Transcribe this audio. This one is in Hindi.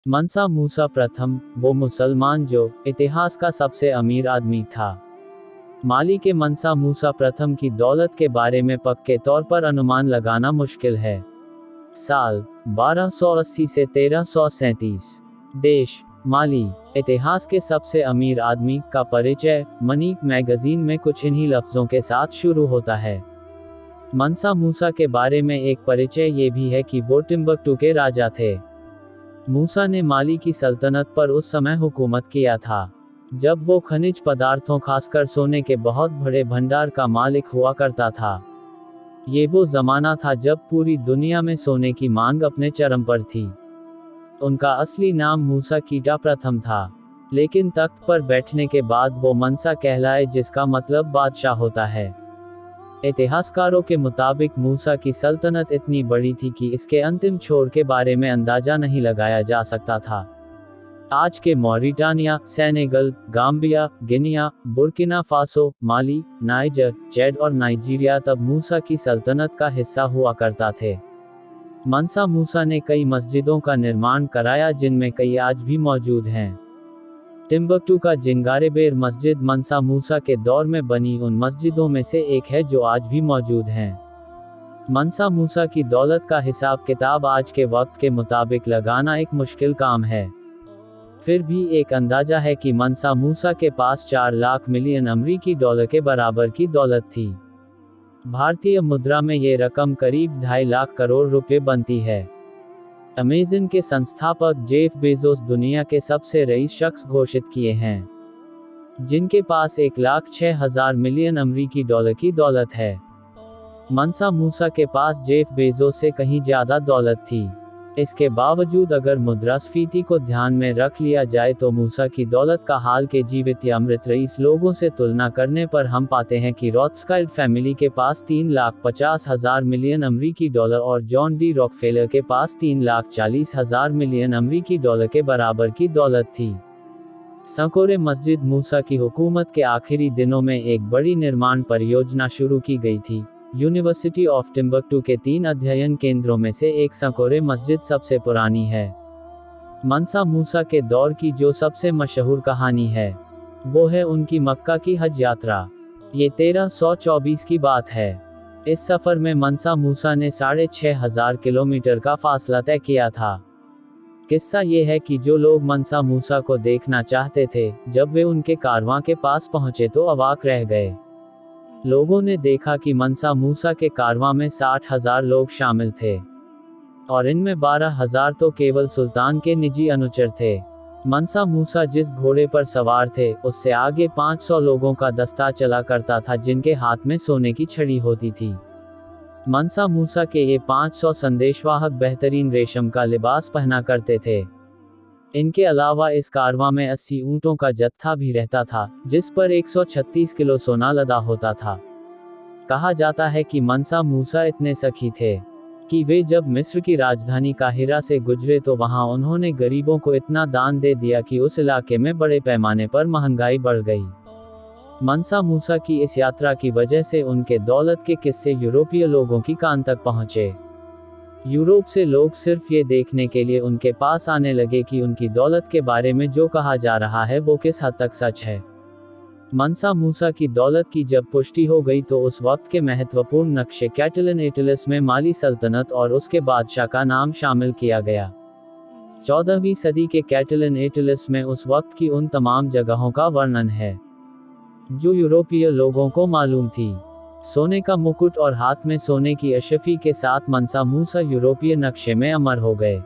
मंसा मूसा प्रथम, वो मुसलमान जो इतिहास का सबसे अमीर आदमी था। माली के मंसा मूसा प्रथम की दौलत के बारे में पक्के तौर पर अनुमान लगाना मुश्किल है। साल 1280 से 1337। देश माली। इतिहास के सबसे अमीर आदमी का परिचय मनीक मैगजीन में कुछ इन्हीं लफ्जों के साथ शुरू होता है। मंसा मूसा के बारे में एक परिचय ये भी है कि वो टिम्बकटू के राजा थे। मूसा ने माली की सल्तनत पर उस समय हुकूमत किया था जब वो खनिज पदार्थों खासकर सोने के बहुत बड़े भंडार का मालिक हुआ करता था। ये वो जमाना था जब पूरी दुनिया में सोने की मांग अपने चरम पर थी। उनका असली नाम मूसा कीटा प्रथम था, लेकिन तख्त पर बैठने के बाद वो मंसा कहलाए, जिसका मतलब बादशाह होता है। इतिहासकारों के मुताबिक मूसा की सल्तनत इतनी बड़ी थी कि इसके अंतिम छोर के बारे में अंदाजा नहीं लगाया जा सकता था। आज के Mauritania, Senegal, Gambia, Guinea, Burkina Faso, Mali, Niger, Chad और नाइजीरिया तब मूसा की सल्तनत का हिस्सा हुआ करता थे। मंसा मूसा ने कई मस्जिदों का निर्माण कराया, जिनमें कई आज भी मौजूद हैं। टिम्बकटू का जिंगारेबेर मस्जिद मंसा मूसा के दौर में बनी उन मस्जिदों में से एक है जो आज भी मौजूद हैं। मंसा मूसा की दौलत का हिसाब किताब आज के वक्त के मुताबिक लगाना एक मुश्किल काम है। फिर भी एक अंदाजा है कि मंसा मूसा के पास 4 लाख मिलियन अमरीकी डॉलर के बराबर की दौलत थी। भारतीय मुद्रा में ये रकम करीब 2.5 लाख करोड़ रुपए बनती है। अमेज़न के संस्थापक जेफ बेजोस दुनिया के सबसे रईस शख्स घोषित किए हैं, जिनके पास 1,06,000 मिलियन अमरीकी डॉलर की दौलत है। मंसा मूसा के पास जेफ बेजोस से कहीं ज्यादा दौलत थी। इसके बावजूद अगर मुद्रास्फीति को ध्यान में रख लिया जाए तो मूसा की दौलत का हाल के जीवित या मृत रईस लोगों से तुलना करने पर हम पाते हैं कि रॉथस्काइल्ड फैमिली के पास 3,50,000 मिलियन अमरीकी डॉलर और जॉन डी रॉकफेलर के पास 3,40,000 मिलियन अमरीकी डॉलर के बराबर की दौलत थी। संकोरे मस्जिद मूसा की हुकूमत के आखिरी दिनों में एक बड़ी निर्माण परियोजना शुरू की गई थी। यूनिवर्सिटी ऑफ टिम्बकटू के 3 अध्ययन केंद्रों में से एक संकोरे मस्जिद सबसे पुरानी है। मंसा मूसा के दौर की जो सबसे मशहूर कहानी है वो है उनकी मक्का की हज यात्रा। ये 1324 की बात है। इस सफर में मंसा मूसा ने 6,500 किलोमीटर का फासला तय किया था। किस्सा ये है कि जो लोग मंसा मूसा को देखना चाहते थे, जब वे उनके कारवां के पास पहुंचे तो अवाक रह गए। लोगों ने देखा कि मंसा मूसा के कारवां में 60,000 लोग शामिल थे और इनमें 12,000 तो केवल सुल्तान के निजी अनुचर थे। मंसा मूसा जिस घोड़े पर सवार थे उससे आगे 500 लोगों का दस्ता चला करता था, जिनके हाथ में सोने की छड़ी होती थी। मंसा मूसा के ये 500 संदेशवाहक बेहतरीन रेशम का लिबास पहना करते थे। इनके अलावा इस कारवां में 80 ऊंटों का जत्था भी रहता था, जिस पर 136 किलो सोना लदा होता था। कहा जाता है कि मंसा मूसा इतने सखी थे कि वे जब मिस्र की राजधानी काहिरा से गुजरे तो वहां उन्होंने गरीबों को इतना दान दे दिया कि उस इलाके में बड़े पैमाने पर महंगाई बढ़ गई। मंसा मूसा की इस यात्रा की वजह से उनके दौलत के किस्से यूरोपीय लोगों की कान तक पहुंचे। यूरोप से लोग सिर्फ ये देखने के लिए उनके पास आने लगे कि उनकी दौलत के बारे में जो कहा जा रहा है वो किस हद तक सच है। मंसा मूसा की दौलत की जब पुष्टि हो गई तो उस वक्त के महत्वपूर्ण नक्शे कैटलन एटलस में माली सल्तनत और उसके बादशाह का नाम शामिल किया गया। 14वीं सदी के कैटलन एटलस में उस वक्त की उन तमाम जगहों का वर्णन है जो यूरोपीय लोगों को मालूम थी। सोने का मुकुट और हाथ में सोने की अशफी के साथ मंसा मूसा यूरोपीय नक्शे में अमर हो गए।